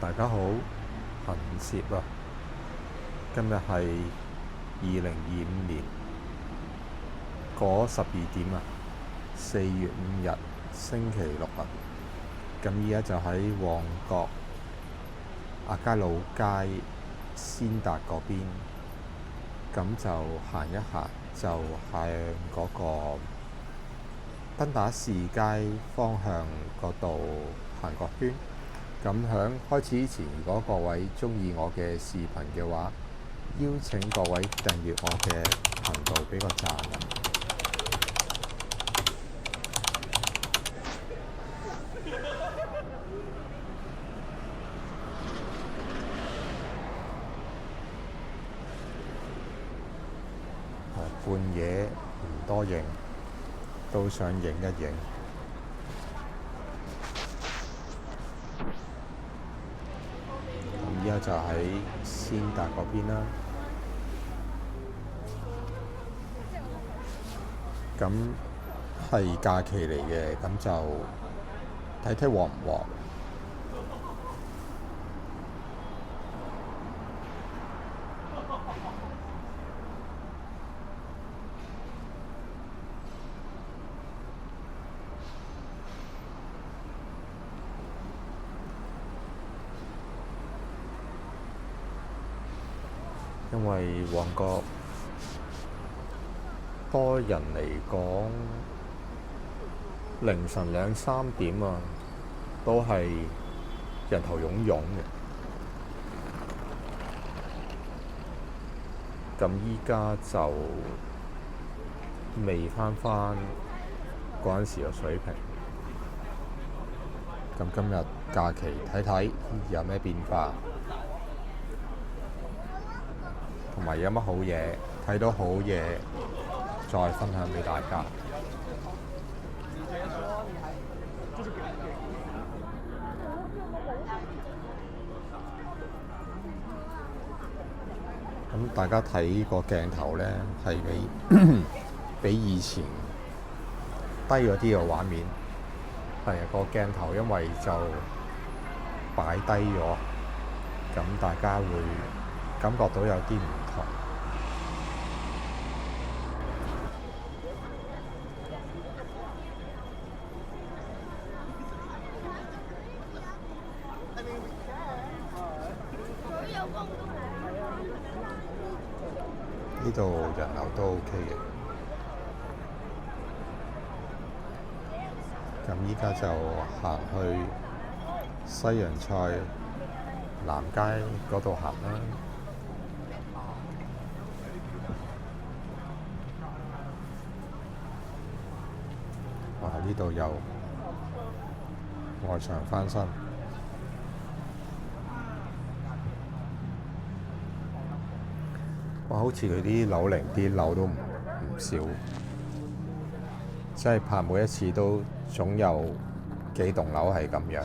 大家好，行攝啊！今日係2025年嗰12點啊，4月5日星期六啊。咁依家就喺旺角亞皆老街先達嗰邊，咁就行一行，就向嗰個登打士街方向嗰度行個圈。咁喺開始之前，如果各位鍾意我嘅視頻嘅話，邀請各位訂閱我嘅頻道，俾個讚啊！半夜唔多影，都想影一影。而家就喺先達嗰邊啦。咁係假期嚟嘅，咁就睇睇旺唔旺。因為旺角多人嚟講，凌晨2、3點啊，都係人頭湧湧嘅。咁依家就未返嗰陣時嘅水平。咁今日假期睇睇有咩變化。同埋有乜好嘢，睇到好嘢再分享俾大家。咁大家睇個鏡頭呢，係比以前低咗啲嘅畫面。係啊，個鏡頭因為就擺低咗，咁大家會感覺到有啲唔同。呢度人流都 OK 嘅。咁依家就行去西洋菜南街嗰度行啦。哇！呢度有外牆翻新。哇！好似佢啲樓齡啲樓都唔少，即係拍每一次都總有幾棟樓係咁樣。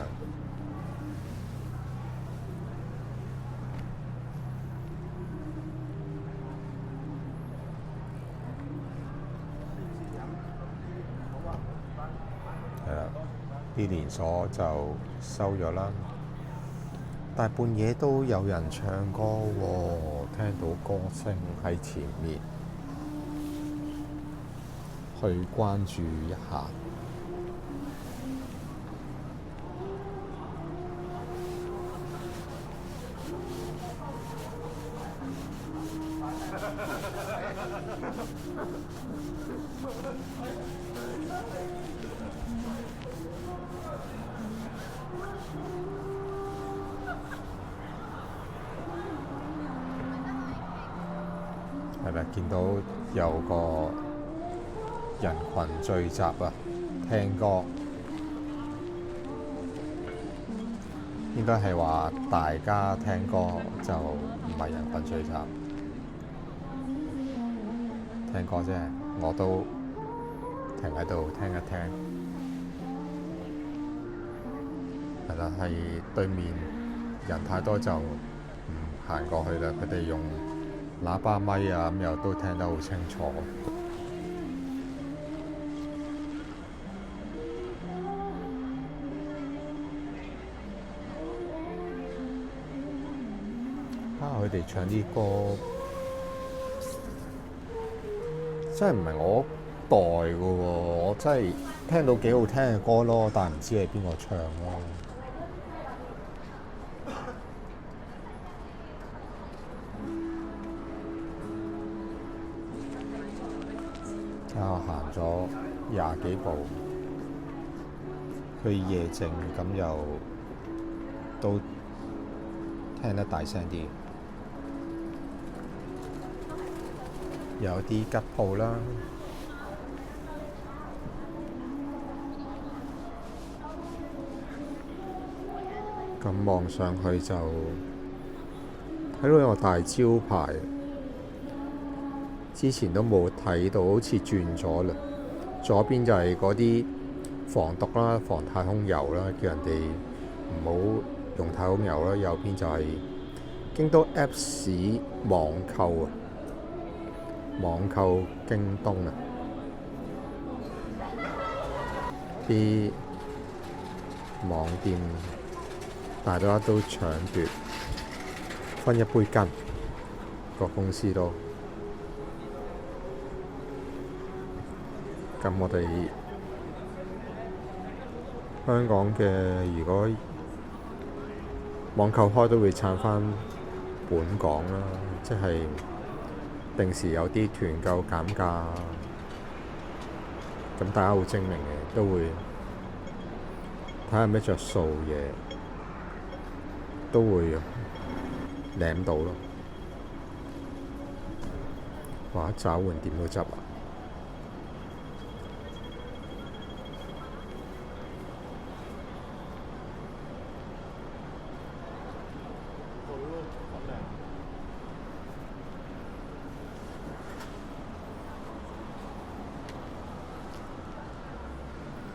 係啦，啲連鎖就收咗啦。但係半夜都有人唱歌喎，聽到歌聲喺前面，去關注一下。係咪見到有個人群聚集啊？聽歌應該係話大家聽歌，就唔係人群聚集。聽歌啫，我都停喺度聽一聽。係啦，係對面人太多就唔行過去啦。佢哋用喇叭咪啊，咁又都聽得好清楚。佢哋唱啲歌真係唔係我代嘅喎，我真係聽到幾好聽嘅歌咯，但係唔知係邊個唱咯。我行咗20幾步去夜靜，咁又都聽得大聲啲。有啲吉鋪啦，咁望上去就睇到有個大招牌，之前都冇睇到，好似轉咗啦。左邊就係嗰啲防毒啦、防太空油啦，叫人哋唔好用太空油啦。右邊就係京都 Apps 網購啊，網購京東啊，啲網店大家都搶奪，分一杯羹，個公司都。咁我哋香港嘅如果網購開都會撐返本港啦，即係定時有啲團購減價，咁大家好精明嘅，都會睇下咩着數嘢，都會舐到咯。哇！找換店都執啊！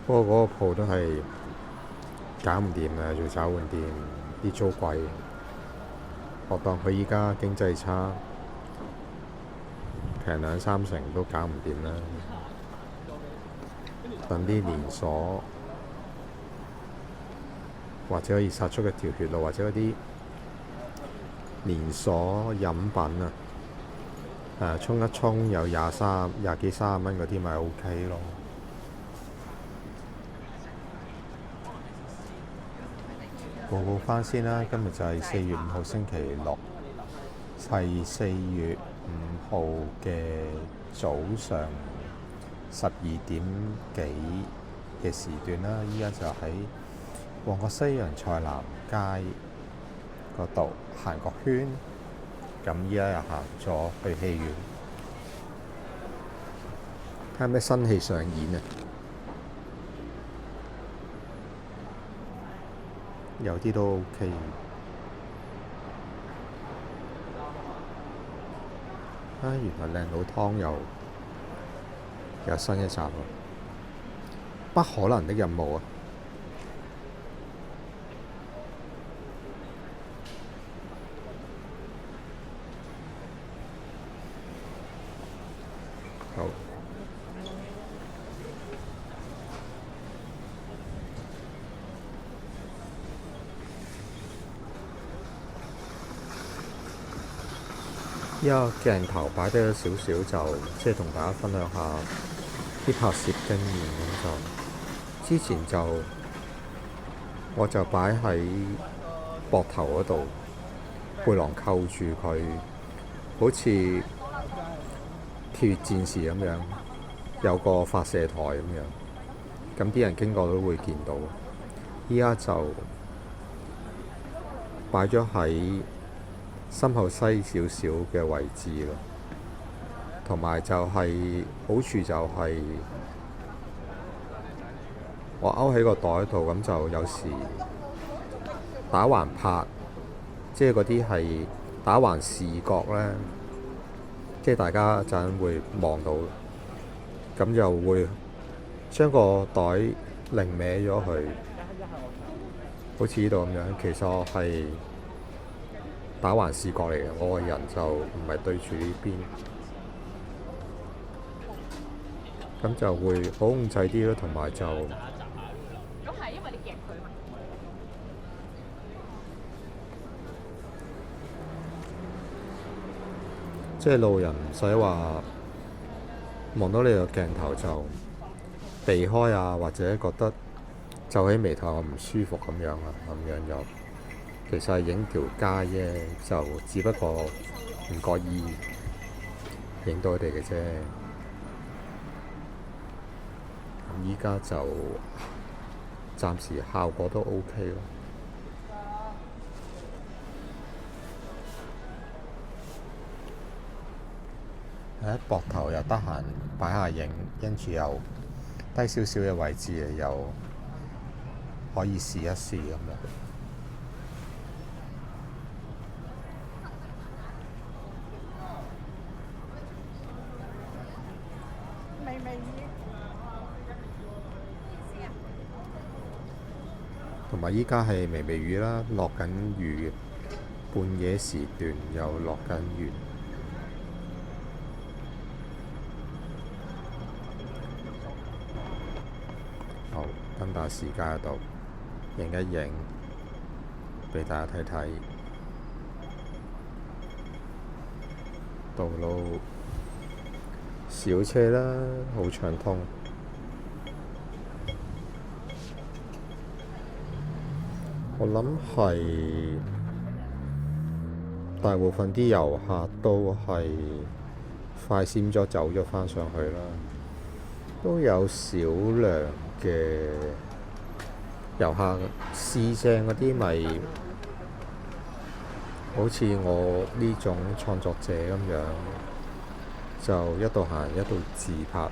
不過嗰個鋪都係搞唔掂啊！做找換店啲租貴，我當佢依家經濟差，平2-3成都搞唔掂啦。等啲連鎖或者可以殺出一條血路，或者嗰啲連鎖飲品啊，沖一沖有廿幾30蚊嗰啲咪 OK 咯。報告返先啦，今日就係4月5號星期六，係4月5號嘅早上12點幾嘅時段啦。依家就喺旺角西洋菜南街嗰度行個圈，咁依家又行咗去戲院，睇下咩新戲上演啊！有啲都 OK。原來靚佬湯有新一集喎，不可能的任務啊！好。依家鏡頭擺低咗少少，就即係同大家分享下啲拍攝經驗。咁就之前我就擺喺膊頭嗰度，背囊扣住佢，好似鐵血戰士咁樣，有個發射台咁樣。咁啲人經過都會見到。依家就擺咗喺身後西少少嘅位置咯，同埋就係好處就係我勾喺個袋度，咁就有時打橫拍，即係嗰啲係打橫視覺咧，即係大家陣間會望到，咁就會將個袋擰歪咗佢，好似呢度咁樣。其實我係打橫視角嚟嘅，我個人就唔係對住呢邊，咁就會好控制啲咯，同埋就即係路人唔使話望到你個鏡頭就避開啊，或者覺得皺起眉頭唔舒服咁樣啊，咁樣又其實係影條街啫，就只不過唔覺意影到佢哋嘅啫。咁依家就暫時效果都 OK 咯。喺膊頭又得閒擺下影，跟住又低少少嘅位置又可以試一試咁樣。同埋依家係微微雨啦，落緊雨，半夜時段又落緊雨。好，登打士街嗰度影一影，俾大家睇睇道路小車啦，好暢通。我諗係大部分啲遊客都係快閃咗走咗返上去啦，都有少量嘅遊客試正嗰啲咪好似我呢種創作者咁樣，就一度行一度自拍啦。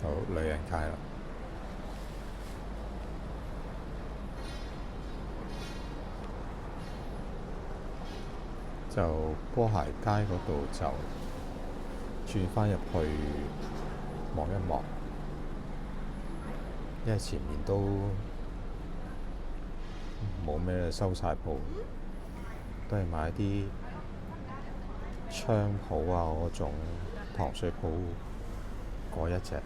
好，女人街啦，就波鞋街嗰度就轉返入去望一望，因為前面都冇咩收晒鋪，都係買啲槍鋪啊嗰種糖水鋪嗰一隻。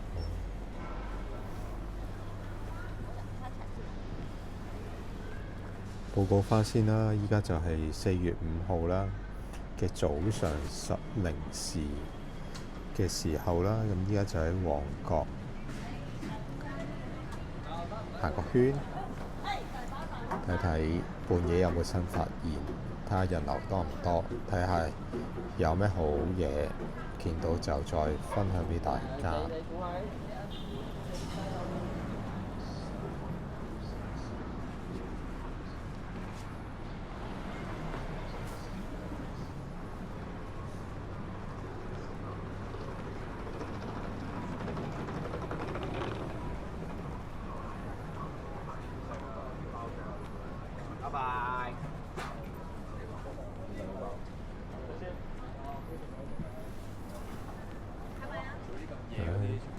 報告返先啦，依家就係4月5號啦嘅早上10:00嘅時候啦，咁依家就喺旺角行個圈，睇睇半夜有冇新發現，睇下人流多唔多，睇下有咩好嘢，見到就再分享俾大家。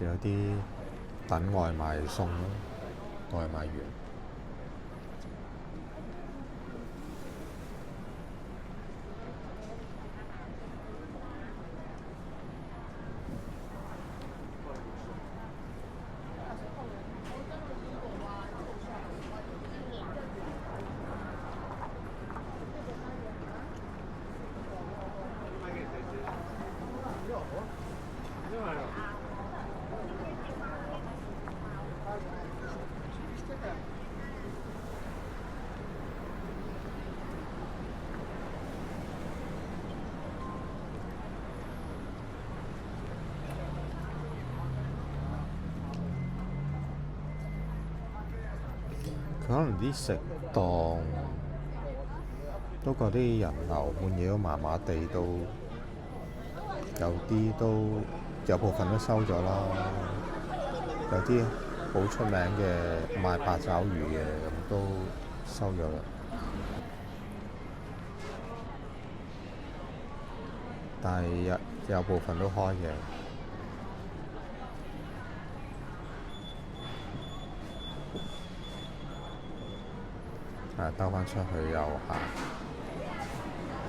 有啲等外賣送咯，外賣員。可能啲食檔都覺啲人流半夜都麻麻地，都有啲都有部分都收咗啦。有啲好出名嘅賣八爪魚嘅咁都收咗啦。但係有部分都開嘅。兜返出去又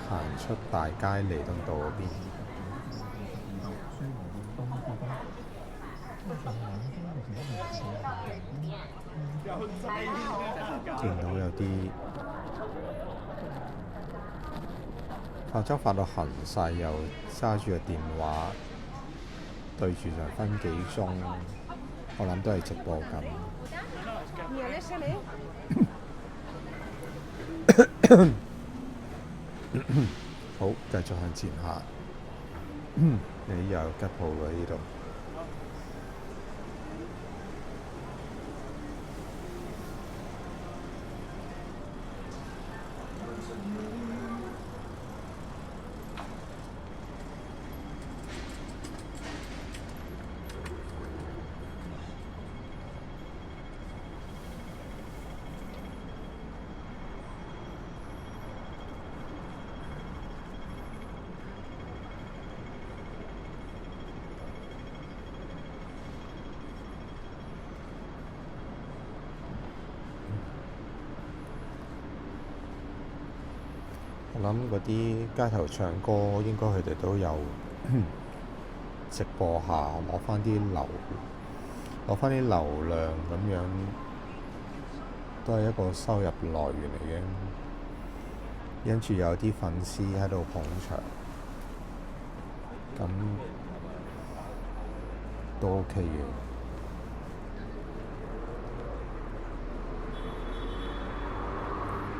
行出大街彌敦道嗰邊。見到有啲發妝發到痕晒，又揸住個電話對住就分幾鐘，我諗都係直播緊。好，繼續向前行。你有吉鋪喎呢度。我諗嗰啲街頭唱歌應該佢哋都有直播下，攞返啲流量咁樣，都係一個收入來源嚟嘅。跟住有啲粉絲喺度捧場，咁都 OK 嘅。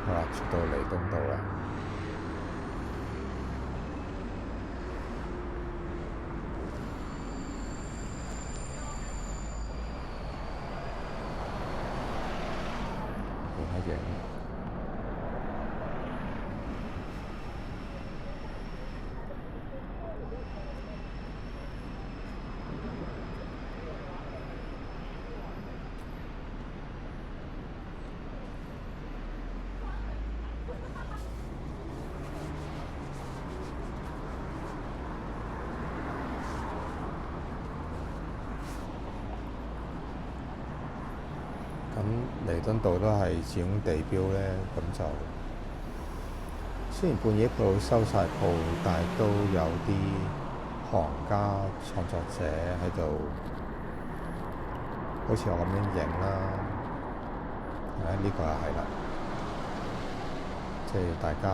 好啦，出到彌敦道啦。影。咁彌敦道都係始終地標咧，咁就雖然半夜鋪收晒鋪，但係都有啲行家創作者喺度，好似我咁樣影啦。呢個又係啦，即係大家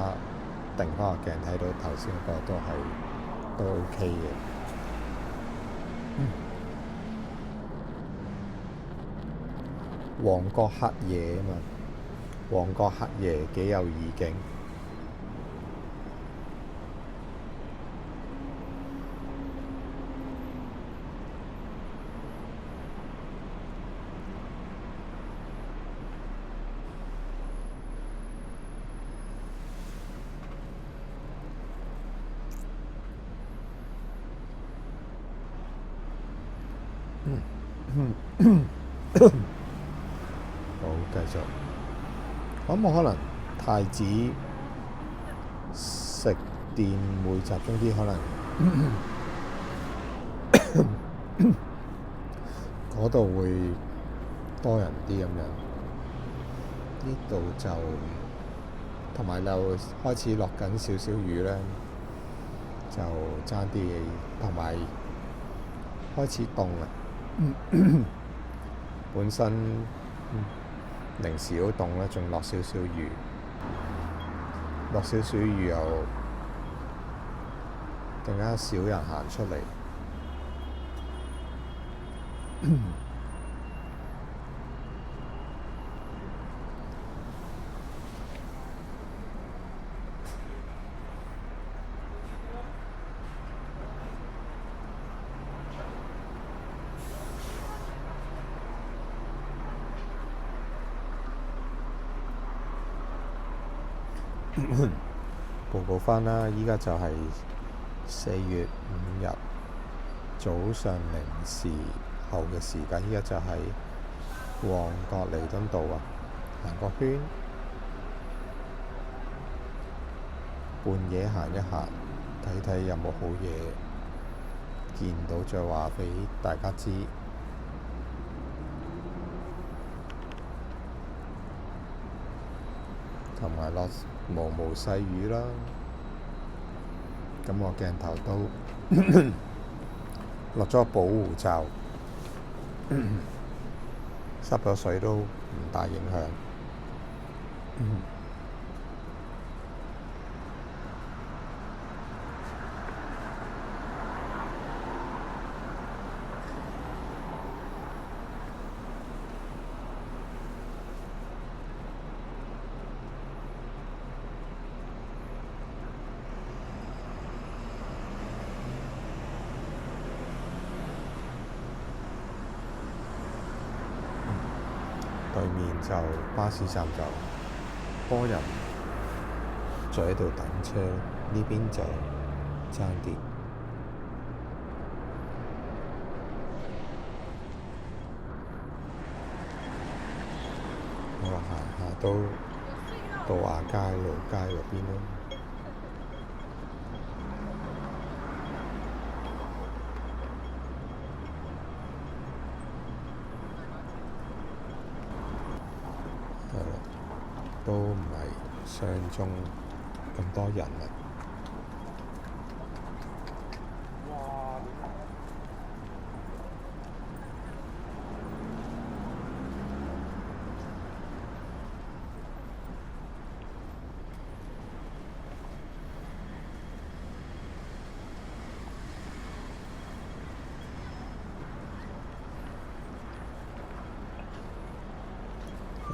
定翻個鏡睇到頭先嗰個都 OK 嘅。旺角黑夜啊嘛，旺角黑夜幾有意境。好，繼續。我諗我可能太子食店會集中啲，可能嗰度會多人啲咁樣。呢度就同埋又開始落緊少少雨咧，就爭啲，同埋開始凍啦。本身零時好凍啦，仲落少少雨，落少少雨又更加少人行出嚟。報告返啦，依家就係4月5日早上0時後嘅時間，依家就係旺角彌敦道啊，行個圈，半夜行一行，睇睇有冇好嘢見到，再話畀大家知。同埋落毛毛細雨啦，咁我鏡頭都落咗個保護罩，濕咗水都唔大影響。嗯對面就巴士站就多人就喺度等車，呢邊就爭啲。我行下都到亞皆老街嗰邊咯。係啦，都唔係想像中咁多人啦。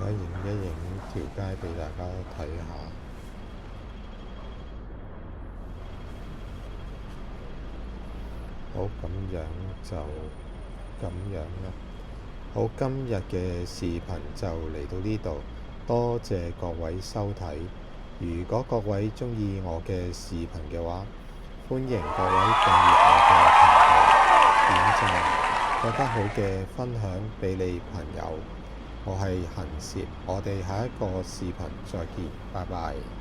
而家影一影條街俾大家睇下。好，咁樣就咁樣啦。好，今日嘅視頻就嚟到呢度，多謝各位收睇。如果各位鍾意我嘅視頻嘅話，歡迎各位訂閱我嘅頻道、點讚，覺得好嘅分享俾你朋友。我係行攝，我哋下一個視頻再見，拜拜。